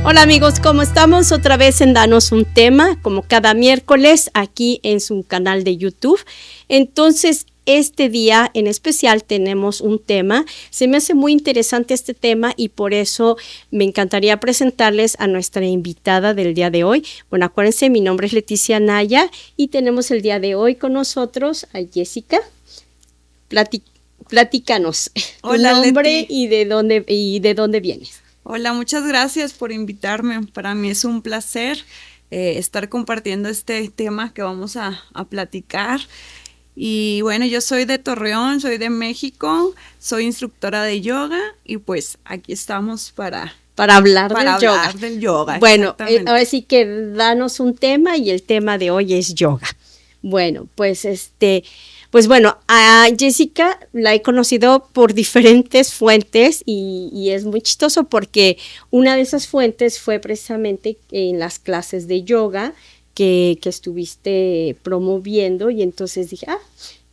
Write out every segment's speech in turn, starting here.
Hola amigos, ¿cómo estamos? Otra vez en Danos un Tema, como cada miércoles aquí en su canal de YouTube. Entonces, este día en especial tenemos un tema. Se me hace muy interesante este tema y por eso me encantaría presentarles a nuestra invitada del día de hoy. Bueno, acuérdense, mi nombre es Leticia Naya y tenemos el día de hoy con nosotros a Jessica. Platícanos tu nombre Leti. y de dónde vienes. Hola, muchas gracias por invitarme. Para mí es un placer estar compartiendo este tema que vamos a platicar. Y bueno, yo soy de Torreón, soy de México, soy instructora de yoga y pues aquí estamos para hablar del yoga. Bueno, ahora sí que danos un tema y el tema de hoy es yoga. Bueno, pues bueno, a Jessica la he conocido por diferentes fuentes y es muy chistoso porque una de esas fuentes fue precisamente en las clases de yoga que estuviste promoviendo y entonces dije,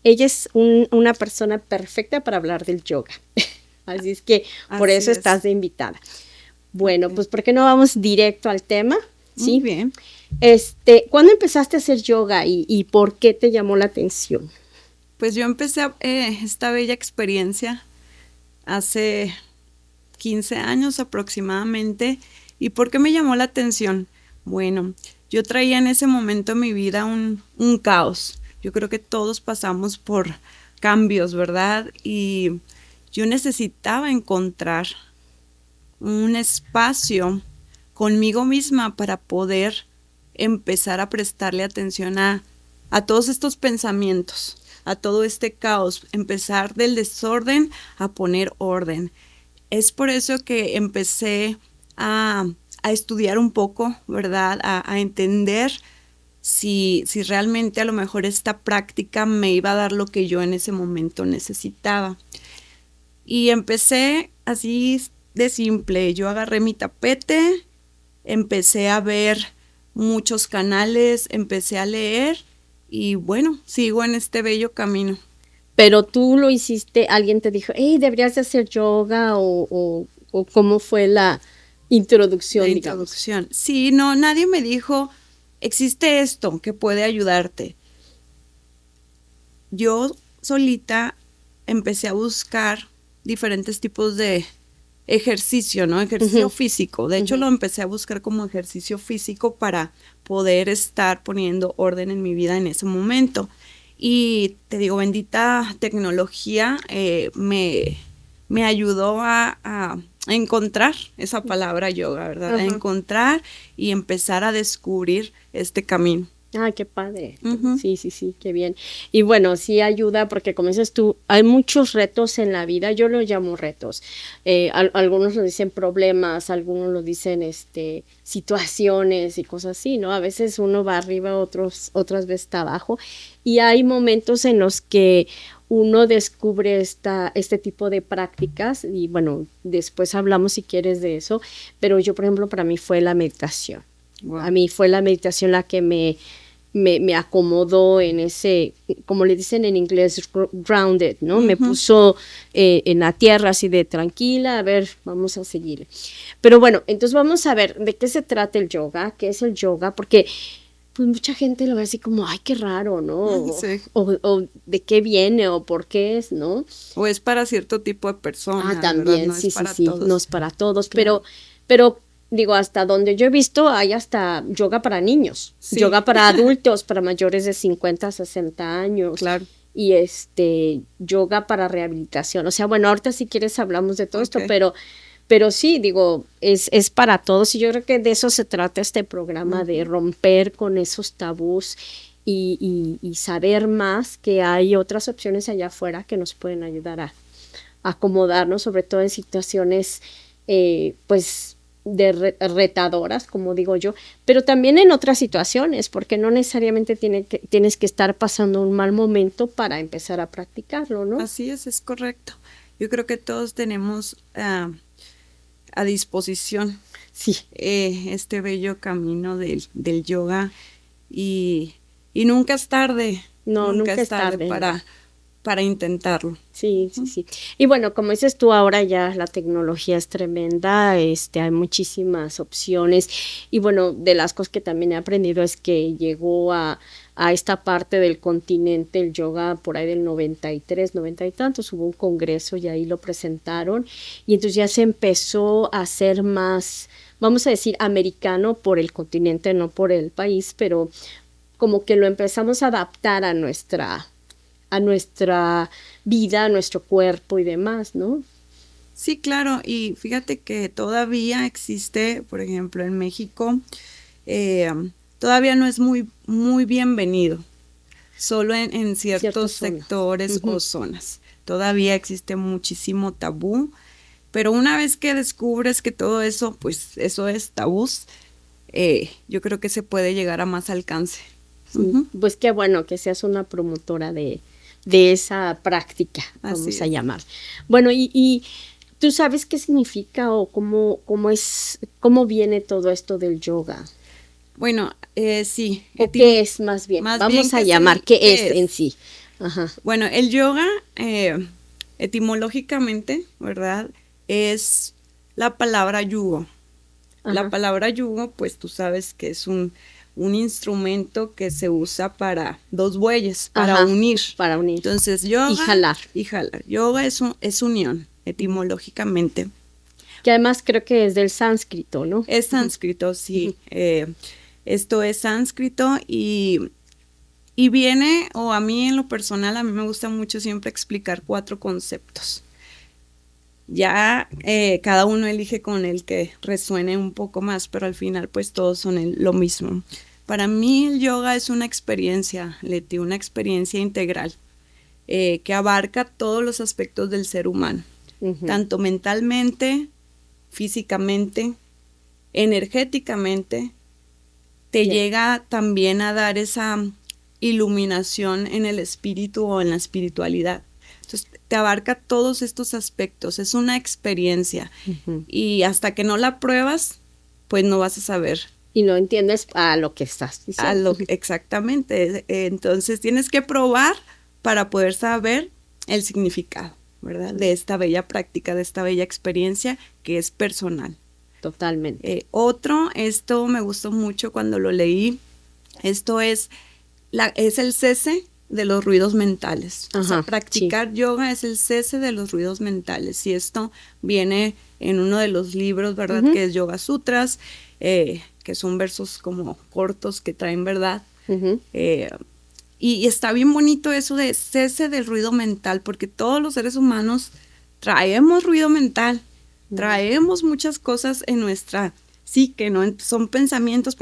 ella es una persona perfecta para hablar del yoga. Así es que por eso estás de invitada. Bueno, pues ¿por qué no vamos directo al tema? ¿Sí? Muy bien. ¿Cuándo empezaste a hacer yoga y por qué te llamó la atención? Pues yo empecé esta bella experiencia hace 15 años aproximadamente. ¿Y por qué me llamó la atención? Bueno, yo traía en ese momento en mi vida un caos. Yo creo que todos pasamos por cambios, ¿verdad? Y yo necesitaba encontrar un espacio conmigo misma para poder empezar a prestarle atención a todos estos pensamientos, a todo este caos, empezar del desorden a poner orden. Es por eso que empecé a estudiar un poco, ¿verdad? A entender si realmente a lo mejor esta práctica me iba a dar lo que yo en ese momento necesitaba. Y empecé así de simple. Yo agarré mi tapete, empecé a ver muchos canales, empecé a leer y bueno, sigo en este bello camino. Pero tú lo hiciste, alguien te dijo, hey, deberías de hacer yoga o ¿cómo fue la introducción? La introducción. Sí, no, nadie me dijo, existe esto que puede ayudarte. Yo solita empecé a buscar diferentes tipos de ejercicio, ¿no? Ejercicio físico. De hecho, lo empecé a buscar como ejercicio físico para poder estar poniendo orden en mi vida en ese momento. Y te digo, bendita tecnología me ayudó a encontrar esa palabra yoga, ¿verdad? A encontrar y empezar a descubrir este camino. Ah, qué padre. Sí, qué bien. Y bueno, sí ayuda porque como dices tú, hay muchos retos en la vida, yo los llamo retos. Algunos lo dicen problemas, algunos lo dicen situaciones y cosas así, ¿no? A veces uno va arriba, otras veces está abajo. Y hay momentos en los que uno descubre este tipo de prácticas y bueno, después hablamos si quieres de eso, pero yo, por ejemplo, para mí fue la meditación. Wow. A mí fue la meditación la que me acomodó en ese, como le dicen en inglés, grounded, ¿no? Me puso en la tierra así de tranquila, a ver, vamos a seguir. Pero bueno, entonces vamos a ver de qué se trata el yoga, qué es el yoga, porque pues mucha gente lo ve así como, ay, qué raro, ¿no? Sí. O de qué viene o por qué es, ¿no? O es para cierto tipo de personas. Ah, también, no sí, es para sí, todos. no es para todos, claro. pero digo, hasta donde yo he visto, hay hasta yoga para niños, sí. yoga para adultos, para mayores de 50, 60 años. Claro. Y yoga para rehabilitación. O sea, bueno, ahorita si quieres hablamos de todo esto, pero sí, digo, es para todos y yo creo que de eso se trata este programa, de romper con esos tabús y saber más que hay otras opciones allá afuera que nos pueden ayudar a acomodarnos, sobre todo en situaciones, pues, retadoras, como digo yo, pero también en otras situaciones, porque no necesariamente tienes que estar pasando un mal momento para empezar a practicarlo, ¿no? Así es correcto. Yo creo que todos tenemos a disposición este bello camino del yoga y nunca es tarde. No, nunca es tarde para para intentarlo. Sí, sí, sí. Y bueno, como dices tú, ahora ya la tecnología es tremenda, hay muchísimas opciones. Y bueno, de las cosas que también he aprendido es que llegó a esta parte del continente el yoga por ahí del 93, 90 y tantos, hubo un congreso y ahí lo presentaron. Y entonces ya se empezó a hacer más, vamos a decir, americano por el continente, no por el país, pero como que lo empezamos a adaptar a nuestra vida, a nuestro cuerpo y demás, ¿no? Sí, claro, y fíjate que todavía existe, por ejemplo, en México, todavía no es muy bienvenido, solo en ciertos sectores o zonas. Todavía existe muchísimo tabú, pero una vez que descubres que todo eso, pues eso es tabús, yo creo que se puede llegar a más alcance. Sí, pues qué bueno que seas una promotora de esa práctica, vamos a llamar. Bueno, y ¿tú sabes qué significa o cómo viene todo esto del yoga? Bueno, sí. ¿O qué es más bien? Vamos a llamar, ¿qué es en sí? Ajá. Bueno, el yoga, etimológicamente, ¿verdad? Es la palabra yugo. Ajá. La palabra yugo, pues tú sabes que es un instrumento que se usa para dos bueyes, para unir. Para unir. Entonces, yoga. Y jalar. Yoga es unión, etimológicamente. Que además creo que es del sánscrito, ¿no? Es sánscrito, sí. Esto es sánscrito y viene, o a mí en lo personal, a mí me gusta mucho siempre explicar 4 conceptos. Ya cada uno elige con el que resuene un poco más, pero al final pues todos son lo mismo. Para mí el yoga es una experiencia, Leti, una experiencia integral que abarca todos los aspectos del ser humano, tanto mentalmente, físicamente, energéticamente. Te llega también a dar esa iluminación en el espíritu o en la espiritualidad. Entonces, te abarca todos estos aspectos, es una experiencia y hasta que no la pruebas, pues no vas a saber. Y no entiendes a lo que estás diciendo. Exactamente, entonces tienes que probar para poder saber el significado, ¿verdad? De esta bella práctica, de esta bella experiencia que es personal. Totalmente. Esto me gustó mucho cuando lo leí, esto es el cese de los ruidos mentales. Ajá, o sea, practicar yoga es el cese de los ruidos mentales. Y esto viene en uno de los libros, ¿verdad? Que es Yoga Sutras, que son versos como cortos que traen verdad. Y está bien bonito eso de cese del ruido mental, porque todos los seres humanos traemos ruido mental, traemos muchas cosas en nuestra psique, ¿no? Son pensamientos,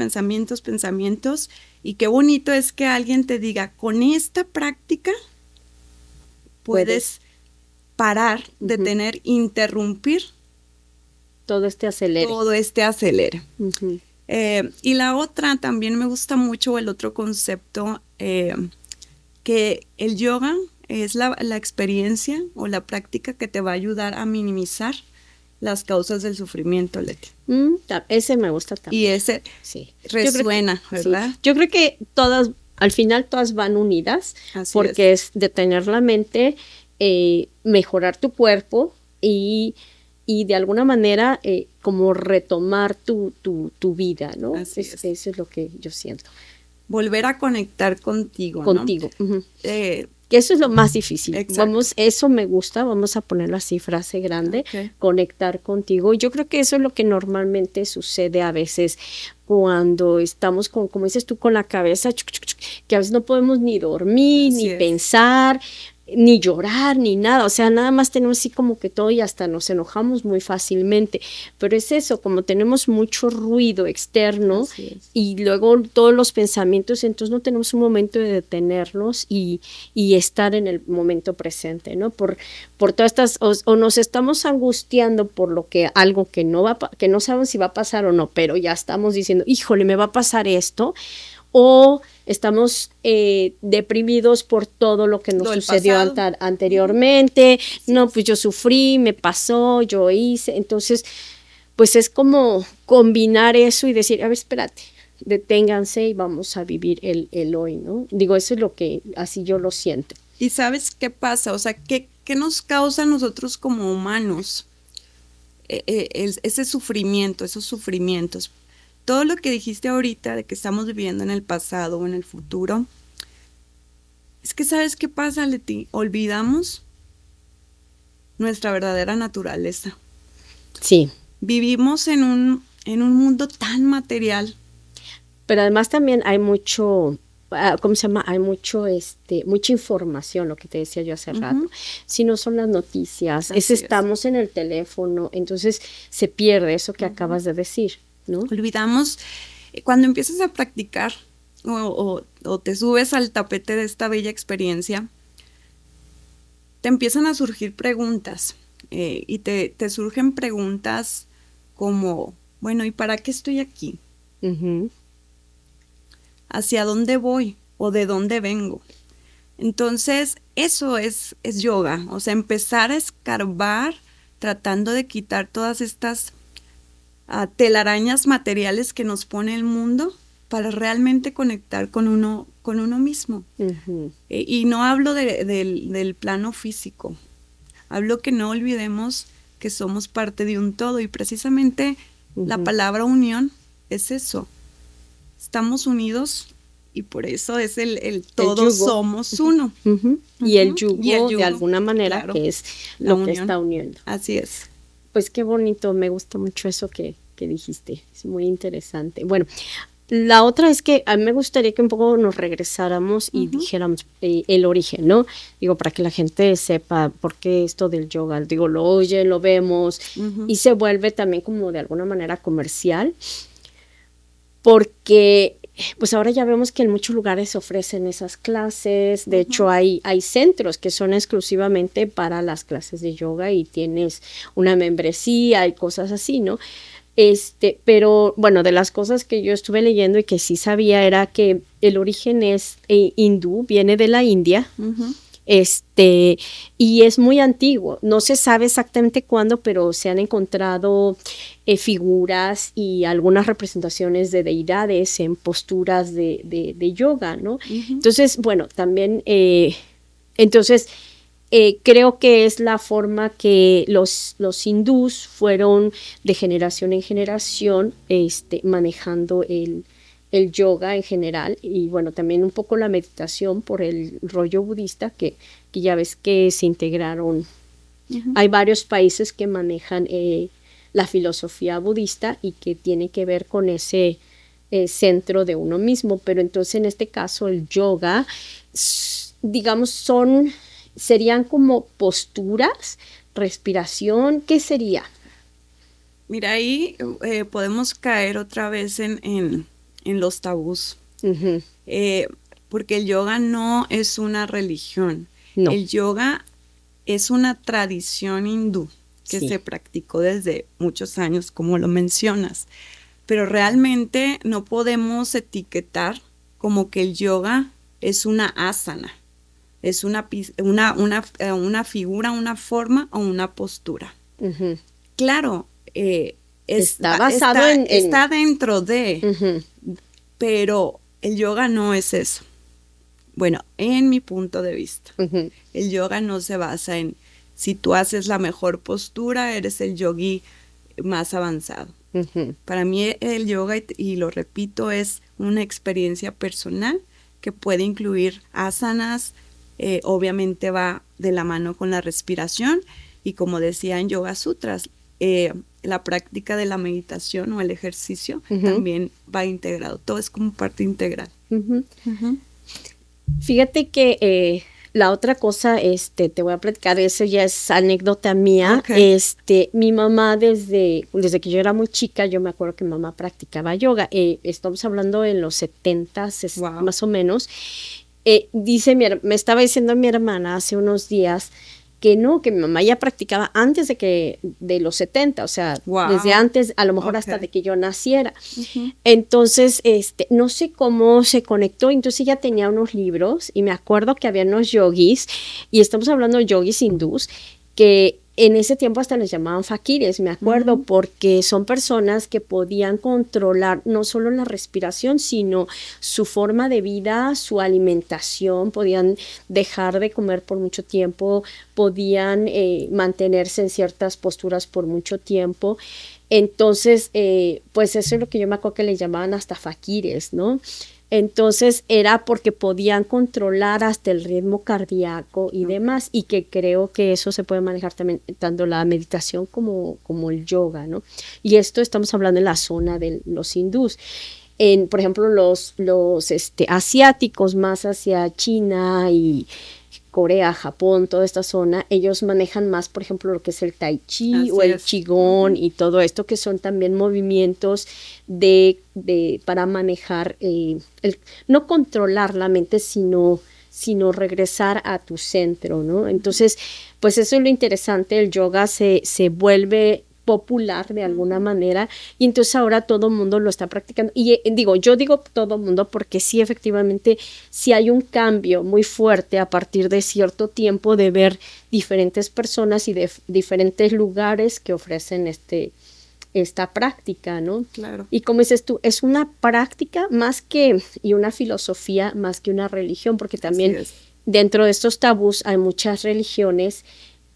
y qué bonito es que alguien te diga, con esta práctica puedes parar, detener, interrumpir todo este acelere. Y la otra, también me gusta mucho el otro concepto, que el yoga es la experiencia o la práctica que te va a ayudar a minimizar las causas del sufrimiento, Leti. Ese me gusta también. Y ese resuena, ¿verdad? Sí. Yo creo que al final todas van unidas, porque es detener la mente, mejorar tu cuerpo y de alguna manera como retomar tu vida, ¿no? Eso es lo que yo siento. Volver a conectar contigo, ¿no? Que eso es lo más difícil. Eso me gusta, vamos a ponerlo así, frase grande, conectar contigo. Yo creo que eso es lo que normalmente sucede a veces cuando estamos como dices tú, con la cabeza, que a veces no podemos ni dormir, ni pensar, ni llorar, ni nada, o sea, nada más tenemos así como que todo y hasta nos enojamos muy fácilmente, pero es eso, como tenemos mucho ruido externo y luego todos los pensamientos, entonces no tenemos un momento de detenernos y estar en el momento presente, ¿no? Por todas estas, o nos estamos angustiando por algo que no sabemos si va a pasar o no, pero ya estamos diciendo, híjole, me va a pasar esto, o estamos deprimidos por todo lo que nos sucedió anteriormente, no, pues yo sufrí, me pasó, yo hice, entonces, pues es como combinar eso y decir, a ver, espérate, deténganse y vamos a vivir el hoy, ¿no? Digo, eso es lo que, así yo lo siento. ¿Y sabes qué pasa? O sea, ¿qué nos causa a nosotros como humanos ese sufrimiento, esos sufrimientos? Todo lo que dijiste ahorita de que estamos viviendo en el pasado o en el futuro, es que ¿sabes qué pasa, Leti? Olvidamos nuestra verdadera naturaleza. Sí. Vivimos en un mundo tan material. Pero además también hay mucho, ¿cómo se llama? Hay mucha información, lo que te decía yo hace rato. Si no son las noticias, estamos en el teléfono, entonces se pierde eso que acabas de decir, ¿no? Olvidamos, cuando empiezas a practicar o te subes al tapete de esta bella experiencia, te empiezan a surgir preguntas y te surgen preguntas como, bueno, ¿y para qué estoy aquí? ¿Hacia dónde voy o de dónde vengo? Entonces, eso es yoga, o sea, empezar a escarbar tratando de quitar todas estas telarañas materiales que nos pone el mundo para realmente conectar con uno mismo. Y no hablo del plano físico, hablo que no olvidemos que somos parte de un todo y precisamente la palabra unión es eso. Estamos unidos y por eso es el todos somos uno. Y el yugo, de alguna manera, claro, que es lo que está uniendo. Así es. Pues qué bonito, me gusta mucho eso que dijiste, es muy interesante. Bueno, la otra es que a mí me gustaría que un poco nos regresáramos y dijéramos el origen, ¿no? Digo, para que la gente sepa por qué esto del yoga, digo, lo oyen, lo vemos y se vuelve también como de alguna manera comercial, porque pues ahora ya vemos que en muchos lugares se ofrecen esas clases, de hecho hay centros que son exclusivamente para las clases de yoga y tienes una membresía y cosas así, ¿no? Pero bueno, de las cosas que yo estuve leyendo y que sí sabía era que el origen es hindú, viene de la India, y es muy antiguo, no se sabe exactamente cuándo, pero se han encontrado figuras y algunas representaciones de deidades en posturas de yoga, ¿no? Entonces, bueno, también, creo que es la forma que los hindús fueron de generación en generación manejando el yoga en general y bueno, también un poco la meditación por el rollo budista que ya ves que se integraron. Hay varios países que manejan la filosofía budista y que tiene que ver con ese centro de uno mismo, pero entonces en este caso el yoga, digamos, serían como posturas, respiración, ¿qué sería? Mira, ahí podemos caer otra vez en los tabús, porque el yoga no es una religión, no. El yoga es una tradición hindú que se practicó desde muchos años, como lo mencionas, pero realmente no podemos etiquetar como que el yoga es una asana. Es una figura, una forma o una postura. Claro, está dentro de, pero el yoga no es eso. Bueno, en mi punto de vista, el yoga no se basa en si tú haces la mejor postura, eres el yogui más avanzado. Para mí el yoga, y lo repito, es una experiencia personal que puede incluir asanas. Obviamente va de la mano con la respiración y como decía en Yoga Sutras, la práctica de la meditación o el ejercicio también va integrado, todo es como parte integral. Fíjate que la otra cosa, te voy a platicar, eso ya es anécdota mía. Mi mamá desde que yo era muy chica, yo me acuerdo que mi mamá practicaba yoga, estamos hablando en los 70s, más o menos. Me estaba diciendo mi hermana hace unos días que no, que mi mamá ya practicaba antes de los 70, o sea, desde antes, a lo mejor hasta de que yo naciera. Entonces, no sé cómo se conectó, entonces ella tenía unos libros y me acuerdo que había unos yogis, y estamos hablando de yogis hindús, que en ese tiempo hasta les llamaban faquires, me acuerdo, porque son personas que podían controlar no solo la respiración, sino su forma de vida, su alimentación, podían dejar de comer por mucho tiempo, podían mantenerse en ciertas posturas por mucho tiempo. Entonces, pues eso es lo que yo me acuerdo que le llamaban hasta faquires, ¿no? Entonces era porque podían controlar hasta el ritmo cardíaco y demás, y que creo que eso se puede manejar también tanto la meditación como el yoga, ¿no? Y esto estamos hablando en la zona de los hindús. Por ejemplo, los asiáticos, más hacia China y Corea, Japón, toda esta zona, ellos manejan más, por ejemplo, lo que es el tai chi Así o el es. qigong y todo esto, que son también movimientos para manejar, no controlar la mente, sino regresar a tu centro, ¿no? Entonces, pues eso es lo interesante, el yoga se vuelve popular de alguna manera, y entonces ahora todo el mundo lo está practicando, y yo digo todo el mundo porque sí, efectivamente, sí hay un cambio muy fuerte a partir de cierto tiempo de ver diferentes personas y de diferentes lugares que ofrecen esta práctica, ¿no? Claro. Y como dices tú, es una práctica y una filosofía más que una religión, porque también dentro de estos tabús hay muchas religiones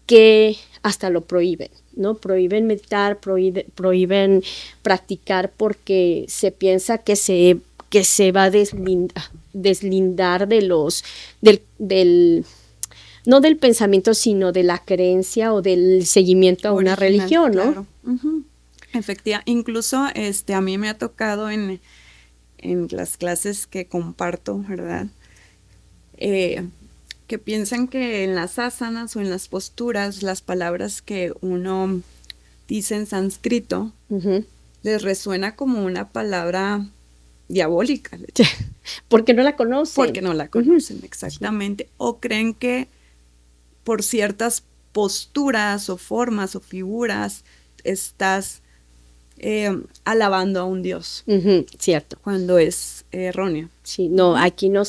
que hasta lo prohíben, ¿no? Prohíben meditar, prohíben practicar porque se piensa que se va a deslindar de no del pensamiento, sino de la creencia o del seguimiento a una religión, ¿no? Claro. Efectivamente, incluso a mí me ha tocado en las clases que comparto, ¿verdad? Que piensan que en las asanas o en las posturas, las palabras que uno dice en sánscrito, les resuena como una palabra diabólica. Porque no la conocen. Porque no la conocen, exactamente. O creen que por ciertas posturas o formas o figuras estás alabando a un dios. Cierto. Cuando es erróneo. Sí, no, aquí no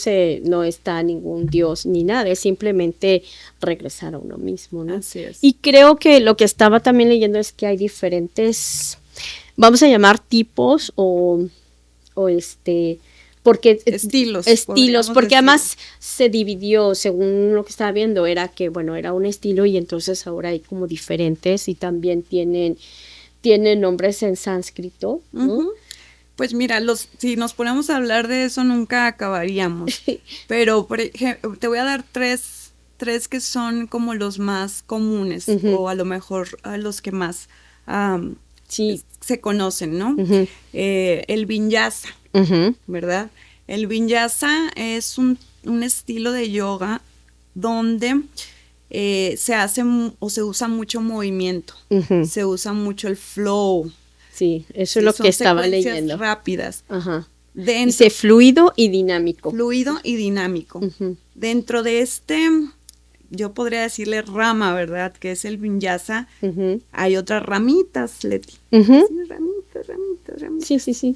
está ningún dios ni nada, es simplemente regresar a uno mismo, ¿no? Así es. Y creo que lo que estaba también leyendo es que hay diferentes, vamos a llamar tipos porque estilos, porque además se dividió, según lo que estaba viendo, era que, bueno, era un estilo, y entonces ahora hay como diferentes y también tienen nombres en sánscrito, ¿no? Pues mira, si nos ponemos a hablar de eso nunca acabaríamos, pero por ejemplo, te voy a dar tres que son como los más comunes, o a lo mejor a los que más se conocen, ¿no? El vinyasa, ¿verdad? El vinyasa es un estilo de yoga donde se hace o se usa mucho movimiento, se usa mucho el flow. Sí, eso es lo que estaba leyendo. Rápidas. Dice fluido y dinámico. Fluido y dinámico. Dentro de yo podría decirle rama, ¿verdad? Que es el vinyasa. Hay otras ramitas, Leti. Sí, ramitas. Sí.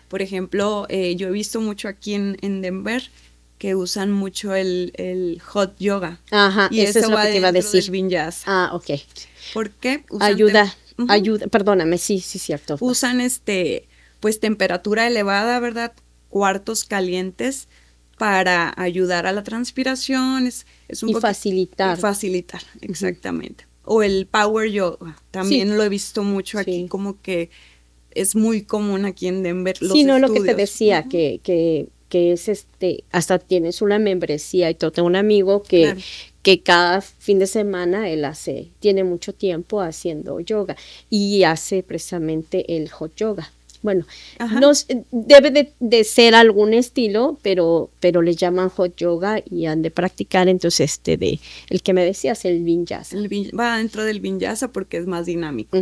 Por ejemplo, yo he visto mucho aquí en Denver que usan mucho el hot yoga. Y eso es lo que te iba a decir. Del vinyasa. Ok. ¿Por qué? Ayuda, perdóname, sí, cierto. Usan pues temperatura elevada, ¿verdad? Cuartos calientes para ayudar a la transpiración. Facilitar. Facilitar, exactamente. O el power yoga, también lo he visto mucho aquí, como que es muy común aquí en Denver. Los estudios. Lo que te decía, que es hasta tienes una membresía y todo. Tengo un amigo que cada fin de semana él tiene mucho tiempo haciendo yoga y hace precisamente el hot yoga. Bueno, debe de ser algún estilo, pero le llaman hot yoga y han de practicar. Entonces el que me decías, el vinyasa. Va dentro del vinyasa porque es más dinámico.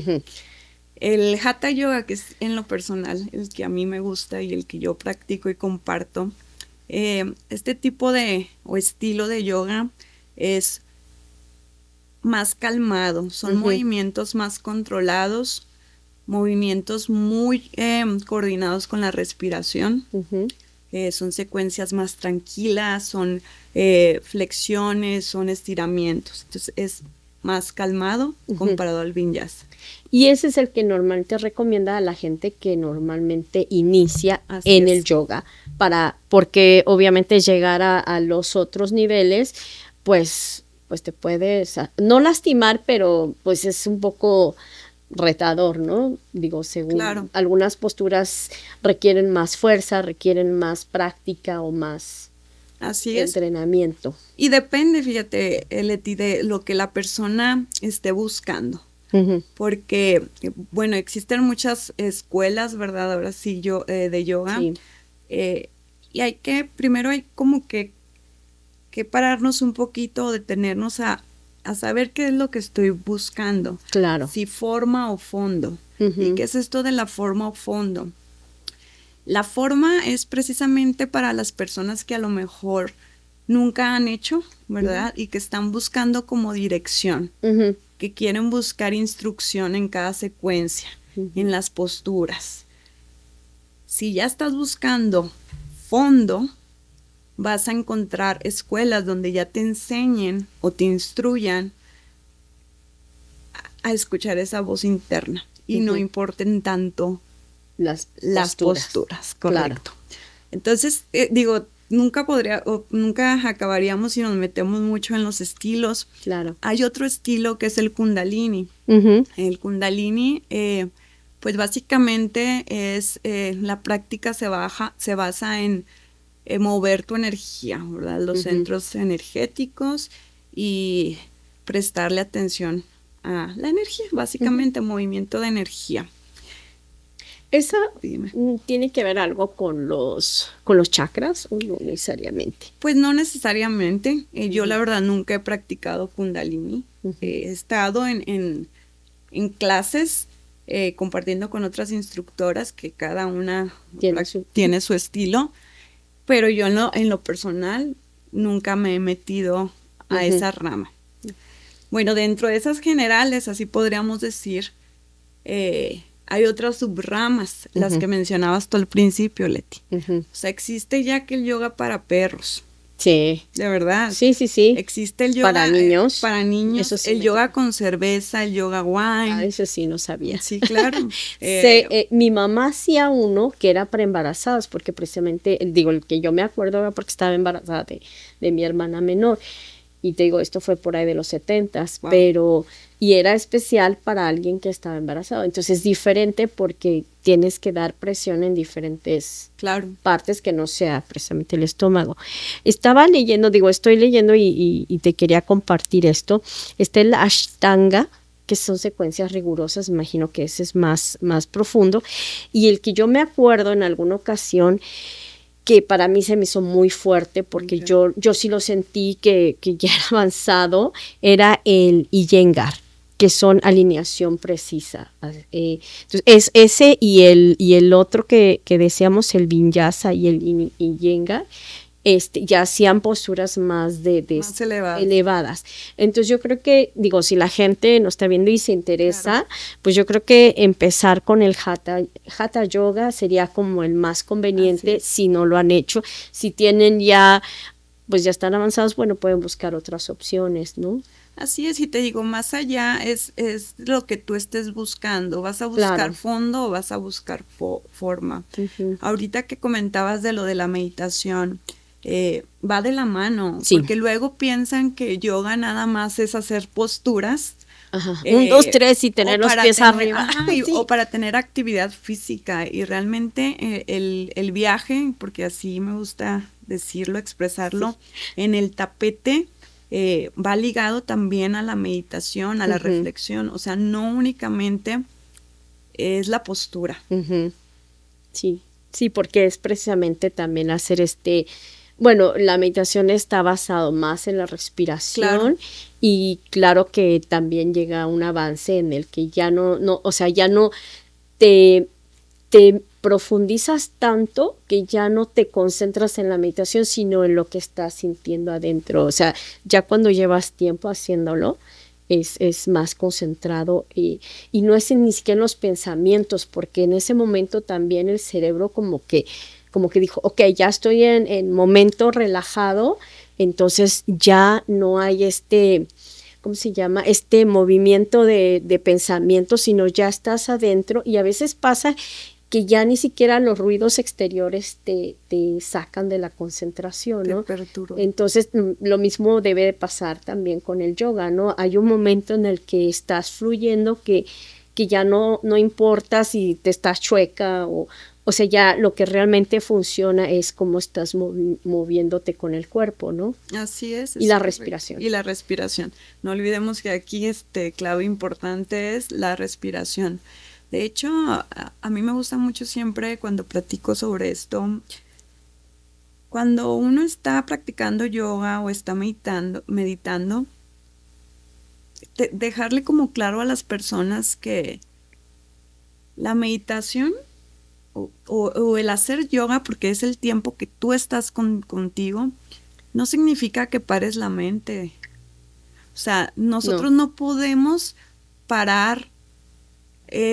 El hatha yoga, que es en lo personal el que a mí me gusta y el que yo practico y comparto, este tipo o estilo de yoga es más calmado, son movimientos más controlados, movimientos muy coordinados con la respiración, son secuencias más tranquilas, son flexiones, son estiramientos. Entonces es más calmado comparado al vinyasa. Y ese es el que normalmente recomienda a la gente que normalmente inicia Así en es. el yoga, porque obviamente llegar a los otros niveles, pues te puedes, no lastimar, pero pues es un poco retador, ¿no? Digo, según Claro. algunas posturas requieren más fuerza, requieren más práctica o más Así es. entrenamiento. Y depende, fíjate, Leti, de lo que la persona esté buscando. Ujú. Porque, bueno, existen muchas escuelas, ¿verdad? Ahora sí, de yoga. Sí. Y primero hay como que pararnos un poquito, detenernos a saber qué es lo que estoy buscando. Claro. Si forma o fondo. Ujú. ¿Y qué es esto de la forma o fondo? La forma es precisamente para las personas que a lo mejor nunca han hecho, ¿verdad? Y que están buscando como dirección, Ujú. que quieren buscar instrucción en cada secuencia, en las posturas. Si ya estás buscando fondo, vas a encontrar escuelas donde ya te enseñen o te instruyan a escuchar esa voz interna y no importen tanto las posturas, correcto. Claro. Entonces, digo, nunca acabaríamos si nos metemos mucho en los estilos. Claro. Hay otro estilo que es el Kundalini. Ujú. El Kundalini, pues básicamente es, la práctica se basa en mover tu energía, ¿verdad? Los centros energéticos y prestarle atención a la energía, básicamente movimiento de energía. ¿Esa Dime. tiene que ver algo con los chakras o no necesariamente? Pues no necesariamente. Yo la verdad nunca he practicado Kundalini. He estado en clases compartiendo con otras instructoras que cada una tiene su estilo, pero yo en lo personal nunca me he metido a esa rama. Bueno, dentro de esas generales, así podríamos decir, hay otras subramas, las que mencionabas tú al principio, Leti. O sea, existe ya que el yoga para perros. Sí. De verdad. Sí, sí, sí. Existe el yoga para niños. Para niños. Eso sí, el yoga con cerveza, el yoga wine. Ah, eso sí, no sabía. Sí, claro. Mi mamá hacía uno que era para embarazadas, porque precisamente, digo, el que yo me acuerdo era porque estaba embarazada de mi hermana menor. Y te digo, esto fue por ahí de los 70s, wow. Y era especial para alguien que estaba embarazado. Entonces es diferente porque tienes que dar presión en diferentes partes que no sea precisamente el estómago. Estaba leyendo, estoy leyendo y te quería compartir esto. Está el Ashtanga, que son secuencias rigurosas, imagino que ese es más profundo. Y el que yo me acuerdo en alguna ocasión, que para mí se me hizo muy fuerte porque yo sí lo sentí que ya era avanzado, era el Iyengar, que son alineación precisa. Entonces es ese y el otro que decíamos, el Vinyasa y el Iyengar, ya hacían posturas más más elevadas. Entonces yo creo que, si la gente nos está viendo y se interesa, pues yo creo que empezar con el Hatha Yoga sería como el más conveniente si no lo han hecho. Si tienen pues ya están avanzados, bueno, pueden buscar otras opciones, ¿no? Así es, y te digo, más allá es lo que tú estés buscando. ¿Vas a buscar fondo o vas a buscar forma? Ahorita que comentabas de lo de la meditación, va de la mano, porque luego piensan que yoga nada más es hacer posturas. Ajá. 1, 2, 3 y tener los pies arriba. O para tener actividad física. Y realmente el viaje, porque así me gusta decirlo, expresarlo, en el tapete va ligado también a la meditación, a la reflexión. O sea, no únicamente es la postura. Sí, porque es precisamente también hacer bueno, la meditación está basado más en la respiración y claro que también llega a un avance en el que ya no te profundizas tanto que ya no te concentras en la meditación, sino en lo que estás sintiendo adentro. O sea, ya cuando llevas tiempo haciéndolo, es más concentrado y no es ni siquiera en los pensamientos, porque en ese momento también el cerebro como que dijo, ok, ya estoy en momento relajado, entonces ya no hay ¿cómo se llama? Este movimiento de pensamiento, sino ya estás adentro y a veces pasa que ya ni siquiera los ruidos exteriores te sacan de la concentración, ¿no? Te perturban. Entonces, lo mismo debe de pasar también con el yoga, ¿no? Hay un momento en el que estás fluyendo que ya no importa si te estás chueca o sea, ya lo que realmente funciona es cómo estás moviéndote con el cuerpo, ¿no? Así es. Y la respiración. Y la respiración. No olvidemos que aquí clave importante es la respiración. De hecho, a mí me gusta mucho siempre cuando platico sobre esto, cuando uno está practicando yoga o está meditando, dejarle como claro a las personas que la meditación o el hacer yoga, porque es el tiempo que tú estás contigo, no significa que pares la mente. O sea, nosotros no podemos parar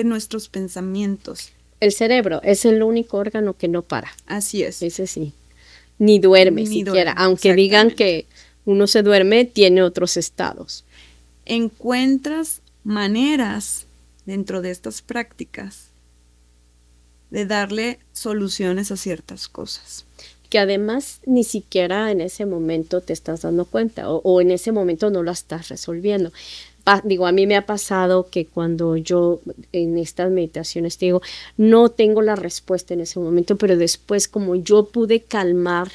nuestros pensamientos. El cerebro es el único órgano que no para. Así es. Ese sí. Ni duerme siquiera. Aunque digan que uno se duerme, tiene otros estados. Encuentras maneras dentro de estas prácticas de darle soluciones a ciertas cosas. Que además ni siquiera en ese momento te estás dando cuenta o en ese momento no lo estás resolviendo. Digo, a mí me ha pasado que cuando yo en estas meditaciones digo, no tengo la respuesta en ese momento, pero después como yo pude calmar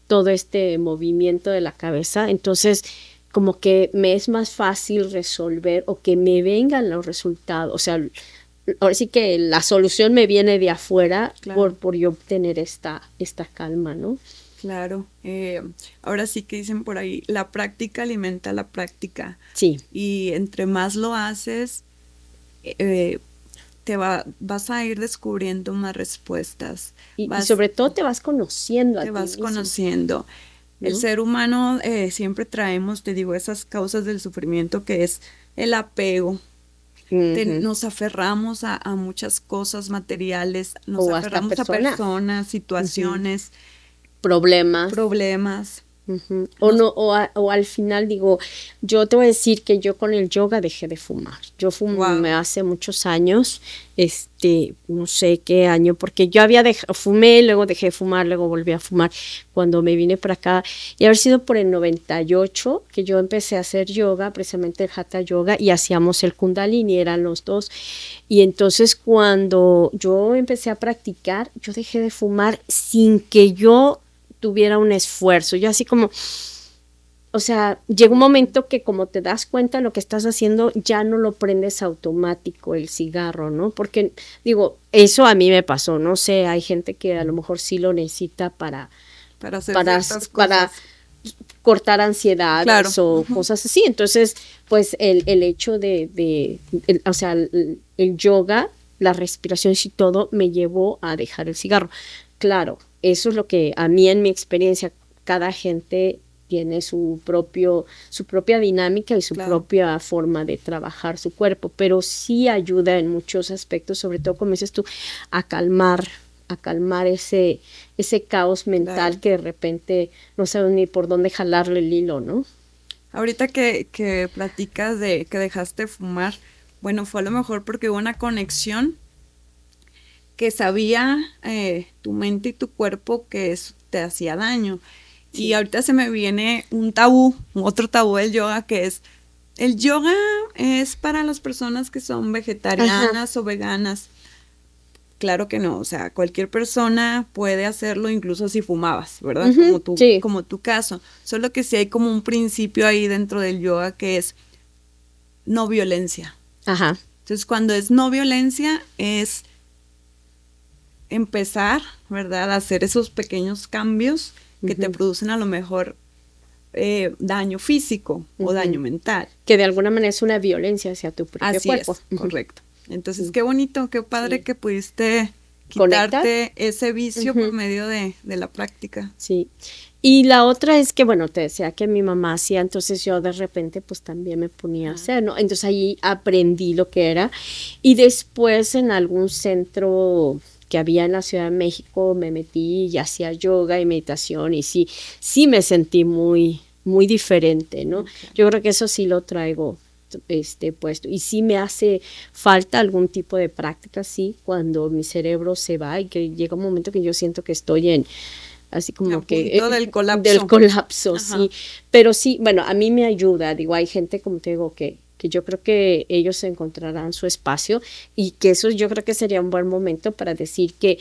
todo este movimiento de la cabeza, entonces como que me es más fácil resolver o que me vengan los resultados, o sea, ahora sí que la solución me viene de afuera, claro, por yo obtener esta calma, ¿no? Claro, ahora sí que dicen por ahí, la práctica alimenta la práctica. Sí. Y entre más lo haces, vas a ir descubriendo más respuestas. Y sobre todo te vas conociendo a ti mismo. Te vas mismo. Conociendo. ¿No? El ser humano siempre traemos, te digo, esas causas del sufrimiento que es el apego. Nos aferramos a muchas cosas materiales, nos aferramos a personas, situaciones. Problemas. Uh-huh. O al final digo, yo te voy a decir que yo con el yoga dejé de fumar. Yo fumé hace muchos años, no sé qué año, porque yo fumé, luego dejé de fumar, luego volví a fumar cuando me vine para acá. Y haber sido por el 98 que yo empecé a hacer yoga, precisamente el Hatha Yoga, y hacíamos el Kundalini, eran los dos. Y entonces cuando yo empecé a practicar, yo dejé de fumar sin que yo tuviera un esfuerzo. Yo así como, o sea, llega un momento que como te das cuenta de lo que estás haciendo, ya no lo prendes automático el cigarro, ¿no? Porque, digo, eso a mí me pasó, no sé, hay gente que a lo mejor sí lo necesita para cortar ansiedades, claro, o cosas así. Entonces, pues el hecho o sea, el yoga, la respiración y todo me llevó a dejar el cigarro. Claro, eso es lo que a mí en mi experiencia, cada gente tiene su propia dinámica y su propia forma de trabajar su cuerpo, pero sí ayuda en muchos aspectos, sobre todo como dices tú, a calmar ese caos mental que de repente no sabes ni por dónde jalarle el hilo, ¿no? Ahorita que platicas de que dejaste de fumar, bueno, fue a lo mejor porque hubo una conexión que sabía tu mente y tu cuerpo que eso te hacía daño. Sí. Y ahorita se me viene otro tabú del yoga, que es, el yoga es para las personas que son vegetarianas o veganas. Claro que no, o sea, cualquier persona puede hacerlo incluso si fumabas, ¿verdad? Como tu caso. Solo que sí hay como un principio ahí dentro del yoga que es no violencia. Ajá. Entonces, cuando es no violencia, es empezar, ¿verdad?, a hacer esos pequeños cambios que te producen a lo mejor daño físico o daño mental. Que de alguna manera es una violencia hacia tu propio cuerpo. Así es, correcto. Entonces, qué bonito, qué padre que pudiste quitarte ese vicio por medio de la práctica. Sí. Y la otra es que, bueno, te decía que mi mamá hacía, entonces yo de repente pues también me ponía a hacer, ¿no? Entonces ahí aprendí lo que era. Y después en algún centro que había en la Ciudad de México me metí y hacía yoga y meditación y sí me sentí muy, muy diferente, ¿no? Ok. Yo creo que eso sí lo traigo puesto. Y sí me hace falta algún tipo de práctica, sí, cuando mi cerebro se va y que llega un momento que yo siento que estoy así A como que punto del colapso. del colapso, Ajá. sí. Pero sí, bueno, a mí me ayuda, digo, hay gente, como te digo, que yo creo que ellos encontrarán su espacio y que eso yo creo que sería un buen momento para decir que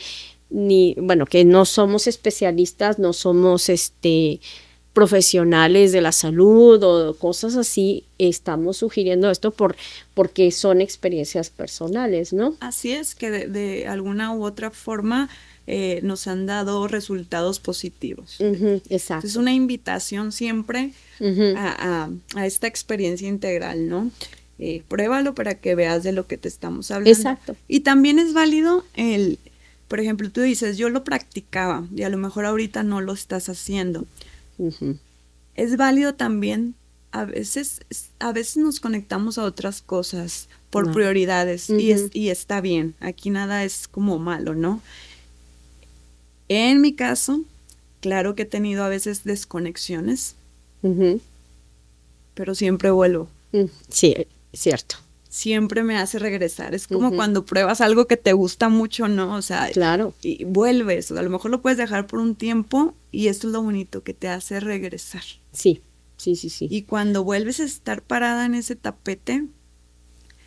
bueno, que no somos especialistas, no somos profesionales de la salud o cosas así, estamos sugiriendo esto porque son experiencias personales, ¿no? Así es, que de alguna u otra forma nos han dado resultados positivos. Ujú, exacto. Es una invitación siempre Ujú. a esta experiencia integral, ¿no? Pruébalo para que veas de lo que te estamos hablando. Exacto. Y también es válido por ejemplo, tú dices, yo lo practicaba y a lo mejor ahorita no lo estás haciendo. Ujú. Es válido también, a veces nos conectamos a otras cosas por No. prioridades Ujú. y está bien, aquí nada es como malo, ¿no? En mi caso, claro que he tenido a veces desconexiones, Ujú. pero siempre vuelvo. Sí, es cierto. Siempre me hace regresar. Es como Ujú. cuando pruebas algo que te gusta mucho, ¿no? O sea, Claro. y vuelves. A lo mejor lo puedes dejar por un tiempo y esto es lo bonito, que te hace regresar. Sí, sí, sí, sí. Y cuando vuelves a estar parada en ese tapete,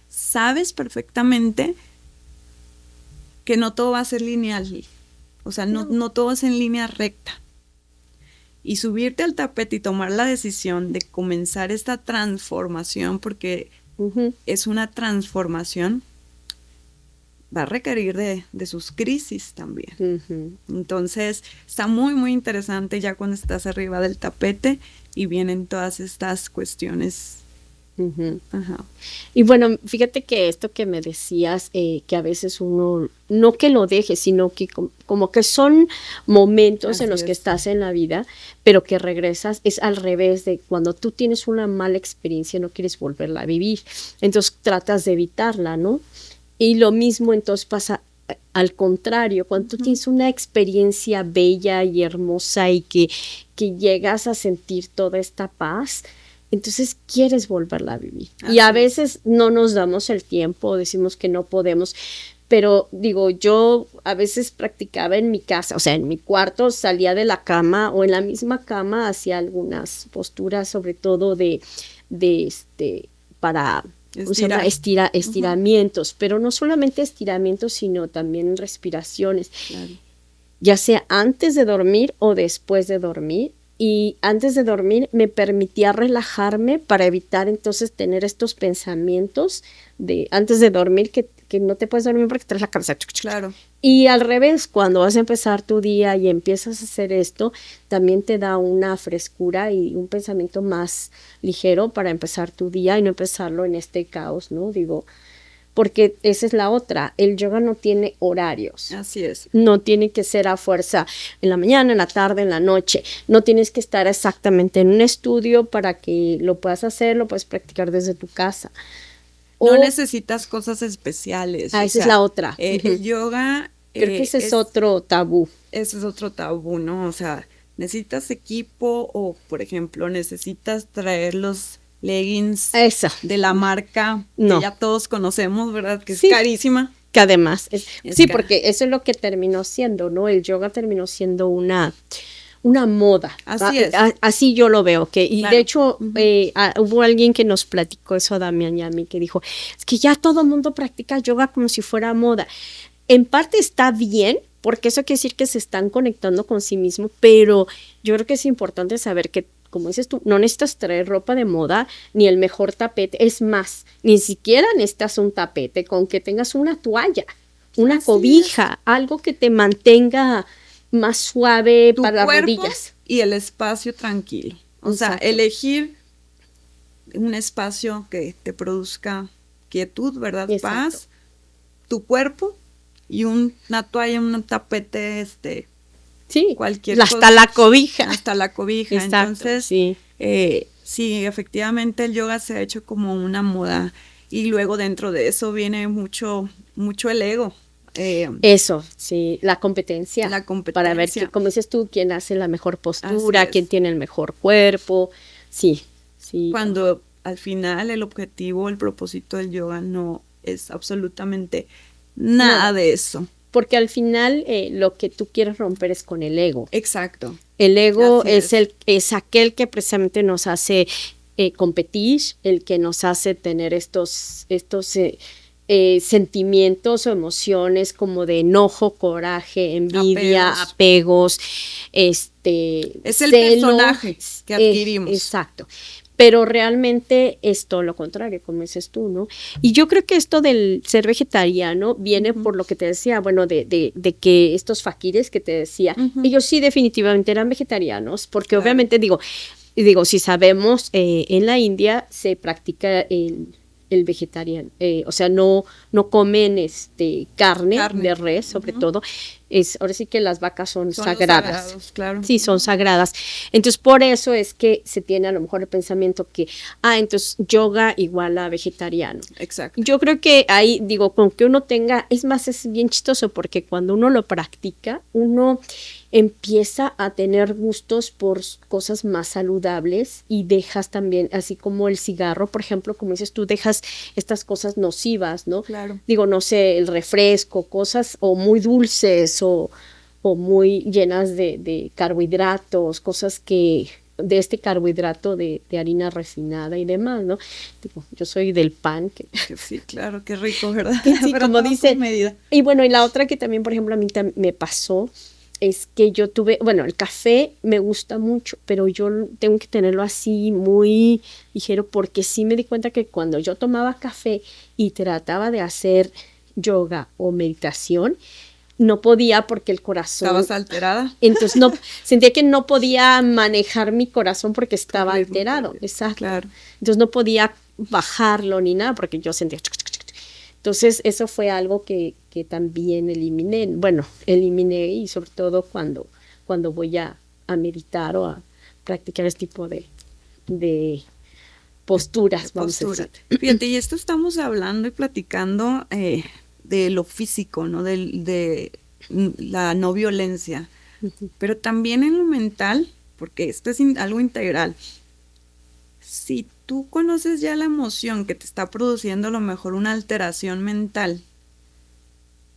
sabes perfectamente que no todo va a ser lineal. O sea, no todo es en línea recta. Y subirte al tapete y tomar la decisión de comenzar esta transformación, porque Ujú. es una transformación, va a requerir de sus crisis también. Ujú. Entonces, está muy, muy interesante ya cuando estás arriba del tapete y vienen todas estas cuestiones. Ujú. Ajá. Y bueno, fíjate que esto que me decías, que a veces uno, no que lo deje, sino que como que son momentos en Así los que es. estás en la vida, pero que regresas, es al revés de cuando tú tienes una mala experiencia, no quieres volverla a vivir, entonces tratas de evitarla, ¿no? Y lo mismo entonces pasa al contrario, cuando tú tienes una experiencia bella y hermosa y que llegas a sentir toda esta paz, entonces quieres volverla a vivir. Y a Así es. veces no nos damos el tiempo, decimos que no podemos, pero digo, yo a veces practicaba en mi casa, o sea, en mi cuarto, salía de la cama o en la misma cama hacía algunas posturas, sobre todo para, ¿cómo se llama? Estirar. Estiramientos, pero no solamente estiramientos, sino también respiraciones, Claro. ya sea antes de dormir o después de dormir. Y antes de dormir me permitía relajarme para evitar entonces tener estos pensamientos de antes de dormir que no te puedes dormir porque traes la cabeza. Claro. Y al revés, cuando vas a empezar tu día y empiezas a hacer esto, también te da una frescura y un pensamiento más ligero para empezar tu día y no empezarlo en este caos, ¿no? Digo, porque esa es la otra, el yoga no tiene horarios. Así es. No tiene que ser a fuerza en la mañana, en la tarde, en la noche. No tienes que estar exactamente en un estudio para que lo puedas hacer, lo puedes practicar desde tu casa. No necesitas cosas especiales. Esa es la otra. El yoga. Creo que ese es otro tabú. Ese es otro tabú, ¿no? O sea, necesitas equipo o, por ejemplo, necesitas traer los leggings Esa. de la marca No. que ya todos conocemos, ¿verdad? Que Sí. es carísima. Que además, Es sí, cara. porque eso es lo que terminó siendo, ¿no? El yoga terminó siendo una moda. Así es. Así yo lo veo. Y Claro. de hecho, hubo alguien que nos platicó eso a Damián y a mí, que dijo, es que ya todo el mundo practica yoga como si fuera moda. En parte está bien, porque eso quiere decir que se están conectando con sí mismo, pero yo creo que es importante saber que, como dices tú, no necesitas traer ropa de moda ni el mejor tapete. Es más, ni siquiera necesitas un tapete, con que tengas una toalla, una Así cobija, algo que te mantenga más suave Tu para las cuerpo rodillas. y el espacio tranquilo. O sea, Exacto. elegir un espacio que te produzca quietud, ¿verdad? Exacto. Paz, tu cuerpo y una toalla, un tapete, Sí, cualquier hasta cosa. la cobija. Hasta la cobija. Exacto, Entonces, sí. Sí, efectivamente el yoga se ha hecho como una moda y luego dentro de eso viene mucho el ego. Eso, sí, la competencia. La competencia. Para ver, como dices tú, quién hace la mejor postura, quién es. tiene el mejor cuerpo. Sí, sí. Cuando al final el objetivo, el propósito del yoga no es absolutamente nada de eso. Porque al final lo que tú quieres romper es con el ego. Exacto. El ego es aquel que precisamente nos hace competir, el que nos hace tener estos sentimientos o emociones como de enojo, coraje, envidia, apegos, es el celos, personaje que adquirimos. Exacto. Pero realmente es todo lo contrario, como dices tú, ¿no? Y yo creo que esto del ser vegetariano viene por lo que te decía, bueno, de que estos faquires que te decía, ellos sí definitivamente eran vegetarianos, porque obviamente digo, si sabemos, en la India se practica el vegetariano, o sea, no comen carne de res, sobre todo. Ahora sí que las vacas son sagradas. Claro. Sí, son sagradas. Entonces, por eso es que se tiene a lo mejor el pensamiento que, entonces yoga igual a vegetariano. Exacto. Yo creo que ahí, digo, con que uno tenga, es más, es bien chistoso porque cuando uno lo practica, uno empieza a tener gustos por cosas más saludables y dejas también, así como el cigarro, por ejemplo, como dices tú, dejas estas cosas nocivas, ¿no? Claro. Digo, no sé, el refresco, cosas o muy dulces o muy llenas de carbohidratos, cosas que de este carbohidrato de harina refinada y demás, ¿no? Tipo, yo soy del pan. Sí, claro, qué rico, ¿verdad? Sí, como dice. Y bueno, y la otra que también, por ejemplo, a mí me pasó es que yo tuve, bueno, el café me gusta mucho, pero yo tengo que tenerlo así muy ligero porque sí me di cuenta que cuando yo tomaba café y trataba de hacer yoga o meditación, no podía porque el corazón... ¿Estabas alterada? Entonces no, sentía que no podía manejar mi corazón porque estaba alterado. Exacto. Claro. Entonces no podía bajarlo ni nada porque yo sentía... Entonces eso fue algo que también eliminé. Bueno, eliminé y sobre todo cuando voy a meditar o a practicar este tipo de posturas, vamos a decir. Fíjate, y esto estamos hablando y platicando de lo físico, ¿no? De la no violencia, pero también en lo mental, porque esto es algo integral. Si tú conoces ya la emoción que te está produciendo a lo mejor una alteración mental,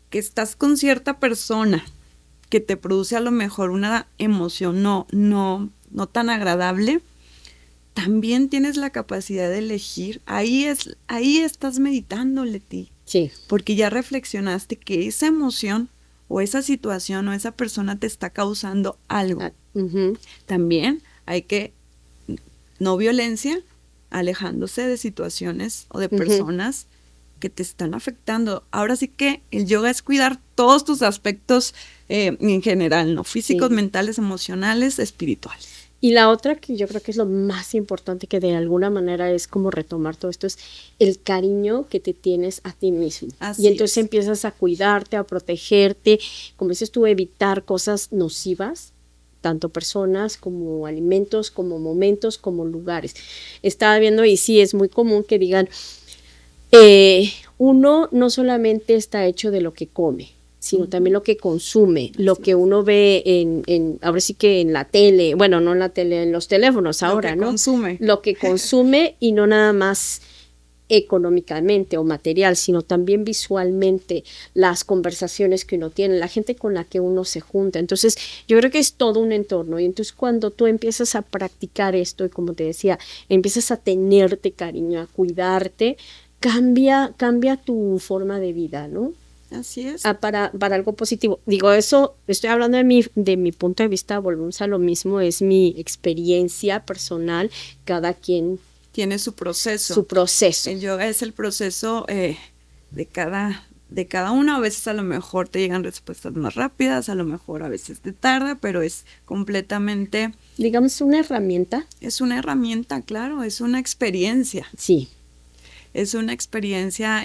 que estás con cierta persona que te produce a lo mejor una emoción no tan agradable, también tienes la capacidad de elegir. Ahí estás meditando, Leti. Sí. Porque ya reflexionaste que esa emoción o esa situación o esa persona te está causando algo. También hay que, no violencia, alejándose de situaciones o de personas que te están afectando. Ahora sí que el yoga es cuidar todos tus aspectos en general, ¿no? Físicos, mentales, emocionales, espirituales. Y la otra que yo creo que es lo más importante, que de alguna manera es como retomar todo esto, es el cariño que te tienes a ti mismo. Así y entonces empiezas a cuidarte, a protegerte, como dices tú, evitar cosas nocivas, tanto personas como alimentos, como momentos, como lugares. Estaba viendo y sí, es muy común que digan, uno no solamente está hecho de lo que come, sino también lo que consume, lo que uno ve ahora sí que en la tele, bueno, no en la tele, en los teléfonos ahora, ¿no? Lo que consume y no nada más económicamente o material, sino también visualmente, las conversaciones que uno tiene, la gente con la que uno se junta. Entonces, yo creo que es todo un entorno. Y entonces cuando tú empiezas a practicar esto y como te decía, empiezas a tenerte cariño, a cuidarte, cambia tu forma de vida, ¿no? Así es. Para algo positivo. Digo, eso, estoy hablando de mi punto de vista, volvemos a lo mismo, es mi experiencia personal, cada quien tiene su proceso. Su proceso. El yoga es el proceso de cada uno. A veces a lo mejor te llegan respuestas más rápidas, a lo mejor a veces te tarda, pero es completamente... Digamos, una herramienta. Es una herramienta, claro, es una experiencia. Sí. Es una experiencia...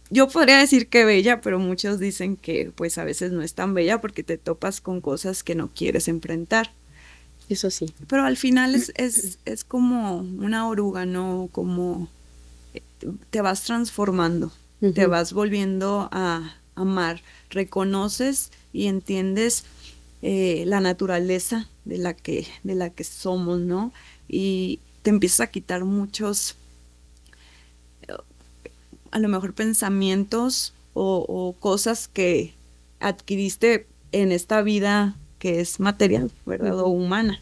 yo podría decir que bella, pero muchos dicen que pues a veces no es tan bella porque te topas con cosas que no quieres enfrentar. Eso sí. Pero al final es como una oruga, ¿no? Como te vas transformando. te vas volviendo a amar, reconoces y entiendes la naturaleza de la que somos, ¿no? Y te empiezas a quitar muchos, a lo mejor pensamientos o cosas que adquiriste en esta vida que es material, ¿verdad? O humana.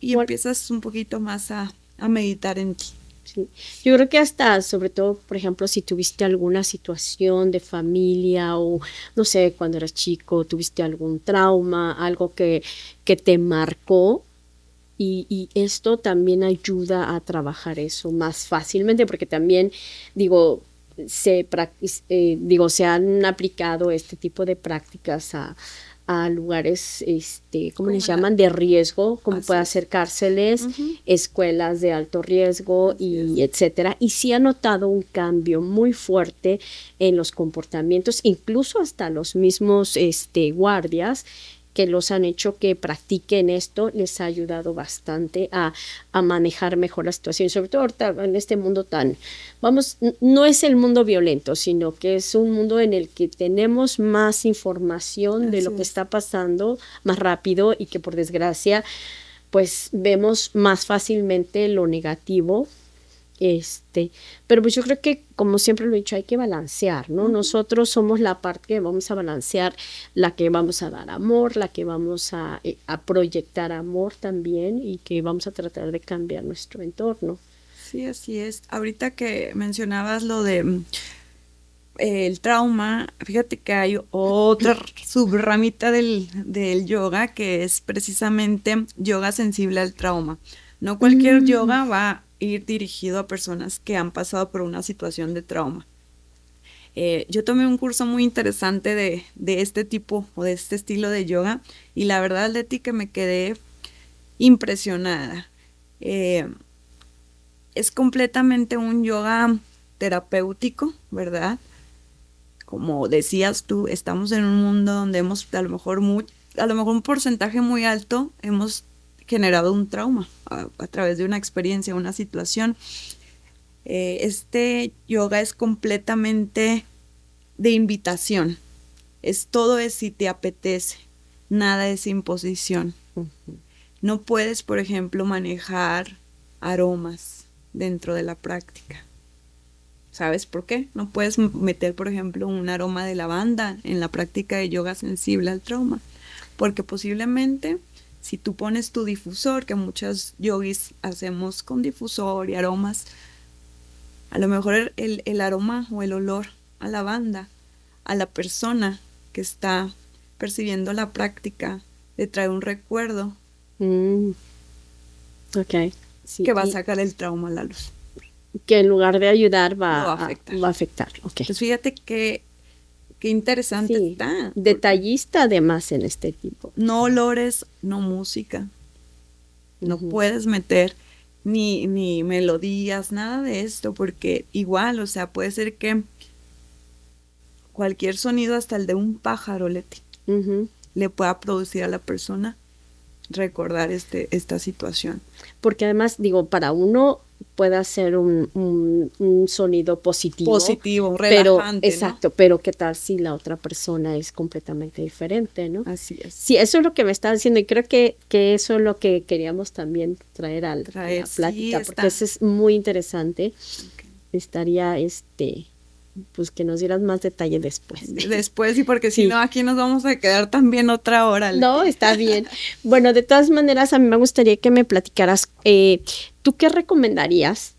Y empiezas un poquito más a meditar en ti. Sí. Yo creo que hasta, sobre todo, por ejemplo, si tuviste alguna situación de familia o, no sé, cuando eras chico, tuviste algún trauma, algo que te marcó, y esto también ayuda a trabajar eso más fácilmente, porque también, digo, se han aplicado este tipo de prácticas a lugares, ¿cómo les llaman? De riesgo, como puede ser cárceles, escuelas de alto riesgo y etcétera. Y sí ha notado un cambio muy fuerte en los comportamientos, incluso hasta los mismos guardias que los han hecho que practiquen esto, les ha ayudado bastante a manejar mejor la situación, sobre todo ahorita en este mundo tan, no es el mundo violento, sino que es un mundo en el que tenemos más información de lo que está pasando más rápido y que por desgracia pues vemos más fácilmente lo negativo. Pero pues yo creo que, como siempre lo he dicho, hay que balancear, ¿no? Nosotros somos la parte que vamos a balancear, la que vamos a dar amor, la que vamos a proyectar amor también y que vamos a tratar de cambiar nuestro entorno. Sí, así es. Ahorita que mencionabas lo de el trauma, fíjate que hay otra subramita del yoga que es precisamente yoga sensible al trauma. No cualquier yoga va a ir dirigido a personas que han pasado por una situación de trauma. Yo tomé un curso muy interesante de este tipo o de este estilo de yoga y la verdad, Leti, que me quedé impresionada. Es completamente un yoga terapéutico, ¿verdad? Como decías tú, estamos en un mundo donde hemos, a lo mejor un porcentaje muy alto, hemos generado un trauma a través de una experiencia, una situación. Este yoga es completamente de invitación. Todo es si te apetece, nada es imposición. No puedes, por ejemplo, manejar aromas dentro de la práctica. ¿Sabes por qué? No puedes meter, por ejemplo, un aroma de lavanda en la práctica de yoga sensible al trauma, porque posiblemente si tú pones tu difusor, que muchos yogis hacemos con difusor y aromas, a lo mejor el aroma o el olor a lavanda a la persona que está percibiendo la práctica le trae un recuerdo Okay. Sí, que va a sacar el trauma a la luz. Que en lugar de ayudar va a afectar. Okay. Pues fíjate qué interesante está. Detallista además en este tipo. No olores, no música. No puedes meter ni melodías, nada de esto, porque igual, o sea, puede ser que cualquier sonido, hasta el de un pájaro, Leti, le pueda producir a la persona recordar esta situación. Porque además, digo, para uno puede ser un sonido positivo, relajante, pero, exacto, ¿no? Pero qué tal si la otra persona es completamente diferente, ¿no? Así es. Sí, eso es lo que me está diciendo y creo que eso es lo que queríamos también traer a la plática, porque eso es muy interesante. Okay. Estaría, pues que nos dieras más detalle después. Después, sí, porque si no, aquí nos vamos a quedar también otra hora. No, está bien. Bueno, de todas maneras, a mí me gustaría que me platicaras, ¿tú qué recomendarías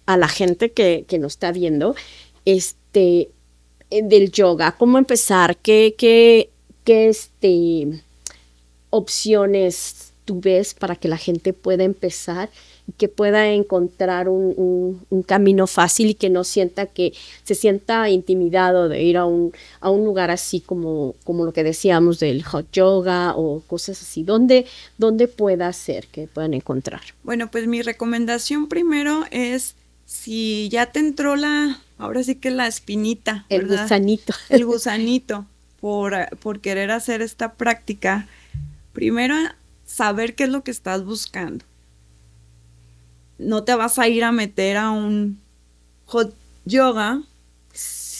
a la gente que nos está viendo del yoga? ¿Cómo empezar? ¿Qué opciones tú ves para que la gente pueda empezar y que pueda encontrar un camino fácil y que no sienta que se sienta intimidado de ir a un lugar así como lo que decíamos del hot yoga o cosas así? ¿Dónde pueda ser que puedan encontrar? Bueno, pues mi recomendación primero es, si ya te entró ahora sí que la espinita, el ¿verdad? El gusanito por querer hacer esta práctica, primero saber qué es lo que estás buscando. No te vas a ir a meter a un hot yoga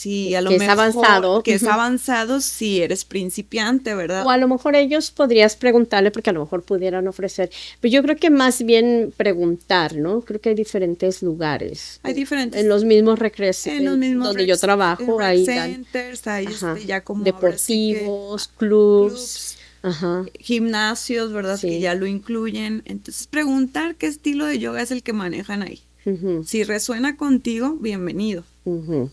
si a lo que mejor es avanzado. que es avanzado si eres principiante, ¿verdad? O a lo mejor ellos podrías preguntarle porque a lo mejor pudieran ofrecer. Pero yo creo que más bien preguntar, ¿no? Creo que hay diferentes lugares. Hay diferentes. En los mismos recreos. En los mismos donde yo trabajo, rec ahí centers, hay ajá, ya como deportivos, ahora clubs. Ajá. Gimnasios, ¿verdad? Sí. Que ya lo incluyen. Entonces, preguntar qué estilo de yoga es el que manejan ahí. Uh-huh. Si resuena contigo, bienvenido. Uh-huh.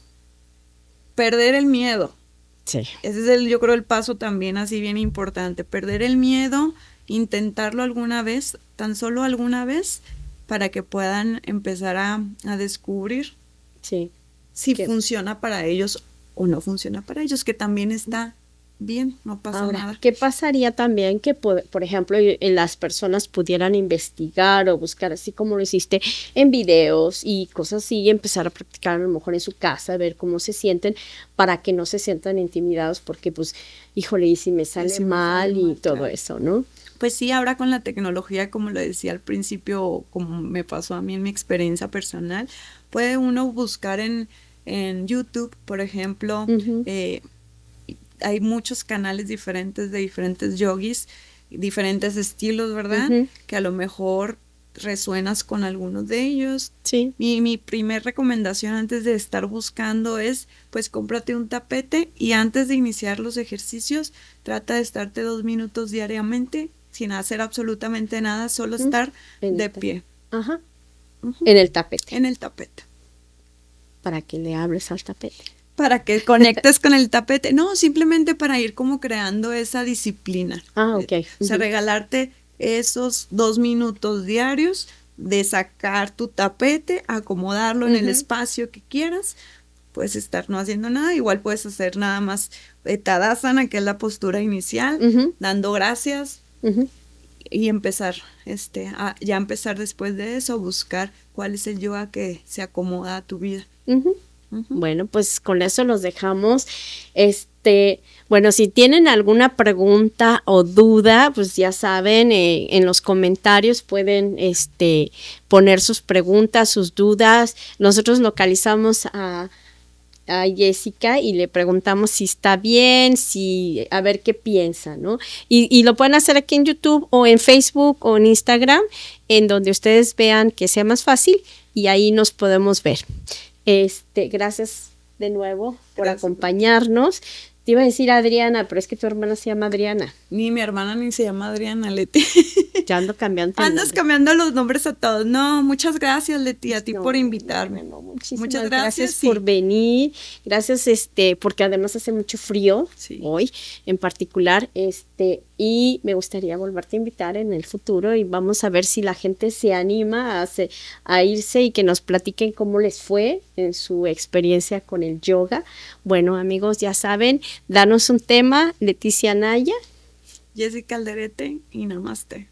Perder el miedo. Sí. Ese es yo creo el paso también así bien importante. Perder el miedo, intentarlo alguna vez, tan solo alguna vez, para que puedan empezar a descubrir sí. si funciona para ellos o no funciona para ellos, que también está bien, no pasa Ahora, nada. ¿qué pasaría también que, por ejemplo, las personas pudieran investigar o buscar, así como lo hiciste, en videos y cosas así, y empezar a practicar a lo mejor en su casa, ver cómo se sienten, para que no se sientan intimidados, porque pues, híjole, y si me sale mal y todo claro. Eso, ¿no? Pues sí, ahora con la tecnología, como lo decía al principio, como me pasó a mí en mi experiencia personal, puede uno buscar en YouTube, por ejemplo, uh-huh. Hay muchos canales diferentes de diferentes yogis, diferentes estilos, ¿verdad? Uh-huh. Que a lo mejor resuenas con algunos de ellos. Sí. Mi primer recomendación antes de estar buscando es, pues cómprate un tapete y antes de iniciar los ejercicios, trata de estarte 2 minutos diariamente sin hacer absolutamente nada, solo estar de pie. Ajá. Uh-huh. En el tapete. En el tapete. Para que le hables al tapete. Para que conectes con el tapete. No, simplemente para ir como creando esa disciplina. Ah, ok. Uh-huh. O sea, regalarte esos 2 minutos diarios de sacar tu tapete, acomodarlo en el espacio que quieras. Puedes estar no haciendo nada. Igual puedes hacer nada más Tadasana, que es la postura inicial, dando gracias. Y empezar, ya empezar después de eso, buscar cuál es el yoga que se acomoda a tu vida. Bueno, pues con eso los dejamos. Bueno, si tienen alguna pregunta o duda, pues ya saben, en los comentarios pueden poner sus preguntas, sus dudas. Nosotros localizamos a Jessica y le preguntamos si está bien, a ver qué piensa, ¿no? Y lo pueden hacer aquí en YouTube o en Facebook o en Instagram, en donde ustedes vean que sea más fácil y ahí nos podemos ver. Gracias de nuevo por acompañarnos. Te iba a decir Adriana, pero es que tu hermana se llama Adriana. Ni mi hermana ni se llama Adriana, Leti. Ya ando cambiando. Andas cambiando los nombres a todos. No, muchas gracias, Leti, a ti por invitarme. No, muchas gracias por venir. Gracias, porque además hace mucho frío hoy en particular, y me gustaría volverte a invitar en el futuro y vamos a ver si la gente se anima a irse y que nos platiquen cómo les fue en su experiencia con el yoga. Bueno, amigos, ya saben, danos un tema, Leticia Naya, Jessica Alderete y Namaste.